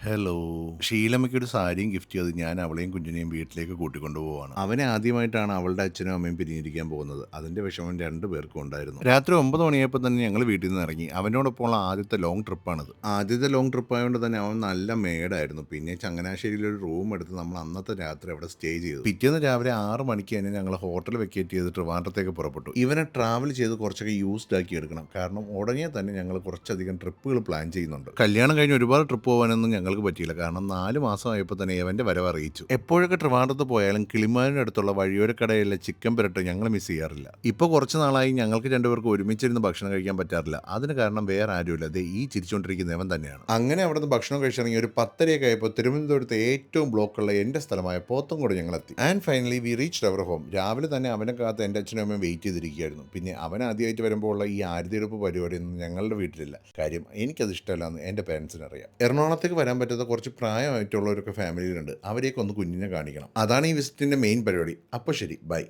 Hello. ഷീലമ്മയ്ക്ക് ഒരു സാരിയും gift ചെയ്ത് ഞാൻ അവളെയും കുഞ്ഞിനെയും വീട്ടിലേക്ക് കൂട്ടിക്കൊണ്ടു പോവാണ്. അവനെ ആദ്യമായിട്ടാണ് അവളുടെ അച്ഛനും അമ്മയും പിരിഞ്ഞിരിക്കാൻ പോകുന്നത്. അതിന്റെ വിഷമം രണ്ടു പേർക്കും ഉണ്ടായിരുന്നു. രാത്രി 9 മണിയായപ്പോൾ തന്നെ ഞങ്ങൾ വീട്ടിൽ നിന്ന് ഇറങ്ങി. അവനോടൊപ്പമുള്ള ആദ്യത്തെ ലോങ് ട്രിപ്പാണിത്. ആദ്യത്തെ ലോങ് ട്രിപ്പ് ആയതുകൊണ്ട് തന്നെ അവൻ നല്ല മേടായിരുന്നു. പിന്നെ ചങ്ങനാശ്ശേരിയിൽ ഒരു റൂം എടുത്ത് നമ്മൾ അന്നത്തെ രാത്രി അവിടെ സ്റ്റേ ചെയ്തു. പിറ്റേന്ന് രാവിലെ 6 മണിക്ക് തന്നെ ഞങ്ങൾ ഹോട്ടൽ വെക്കേറ്റ് ചെയ്ത് ട്രിവാൻഡ്രത്തേക്ക് പുറപ്പെട്ടു. ഇവനെ ട്രാവൽ ചെയ്ത് കുറച്ചൊക്കെ യൂസ്ഡ് ആക്കി എടുക്കണം. കാരണം ഉടനെ തന്നെ ഞങ്ങൾ കുറച്ചധികം ട്രിപ്പുകൾ പ്ലാൻ ചെയ്യുന്നുണ്ട്. കല്യാണം കഴിഞ്ഞ് ഒരുപാട് ട്രിപ്പ് പോകാനൊന്നും ഞങ്ങൾക്ക് പറ്റിയില്ല. കാരണം 4 മാസമായപ്പോൾ തന്നെ ഇവന്റെ വരവ് അറിയിച്ചു. എപ്പോഴൊക്കെ ട്രിവാൻഡ്രത്ത് പോയാലും കിളിമാനൂരിന് അടുത്തുള്ള വഴിയോരക്കടയിലെ ചിക്കൻ പെരട്ട് ഞങ്ങൾ മിസ് ചെയ്യാറില്ല. ഇപ്പോൾ കുറച്ച് നാളായി ഞങ്ങൾക്ക് രണ്ടുപേർക്ക് ഒരുമിച്ചിരുന്ന് ഭക്ഷണം കഴിക്കാൻ പറ്റാറില്ല. അതിന് കാരണം വേറെ ആരുമില്ല, ദേ ഈ ചിരിച്ചുകൊണ്ടിരിക്കുന്ന ഇവൻ തന്നെയാണ്. അങ്ങനെ അവിടെ നിന്ന് ഭക്ഷണം കഴിച്ചിറങ്ങി ഒരു 10:30 ആയപ്പോൾ തിരുവനന്തപുരത്തെ ഏറ്റവും ബ്ലോക്കുള്ള എന്റെ സ്ഥലമായ പോത്തൻകോട് ഞങ്ങളെത്തി. And finally we reached our home. രാവിലെ തന്നെ അവനെ കാത്ത് എൻ്റെ അച്ഛനും അമ്മയും വെയിറ്റ് ചെയ്തിരിക്കുകയായിരുന്നു. പിന്നെ അവൻ ആദ്യമായിട്ട് വരുമ്പോൾ ഉള്ള ഈ ആരതിയെടുപ്പ് പരിപാടിയൊന്നും ഞങ്ങളുടെ വീട്ടിലില്ല. കാര്യം എനിക്കത് ഇഷ്ടമല്ലാന്ന് എൻ്റെ പേരൻസിന് അറിയാം. എറണാകുളത്തേക്ക് വരാൻ പറ്റാത്ത കുറച്ച് പ്രായമായിട്ടുള്ളവരൊക്കെ ഫാമിലിയിലുണ്ട്. അവരെയൊക്കെ ഒന്ന് കുഞ്ഞിനെ കാണിക്കണം. അതാണ് ഈ വിസിറ്റിന്റെ മെയിൻ പരിപാടി. അപ്പോൾ ശരി, ബൈ.